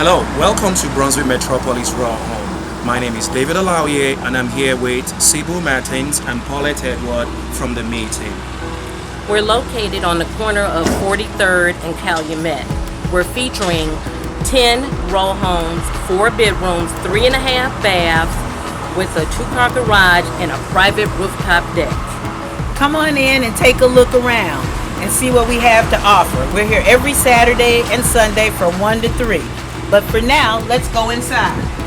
Hello, welcome to Bronzeville Metropolice Rowhomes. My name is David Alawiye and I'm here with Sibu Martins and Paulette Edward from the meeting. We're located on the corner of 43rd and Calumet. We're featuring 10 row homes, 4 bedrooms, 3.5 baths with a 2-car garage and a private rooftop deck. Come on in and take a look around and see what we have to offer. We're here every Saturday and Sunday from 1 to 3. But for now, let's go inside.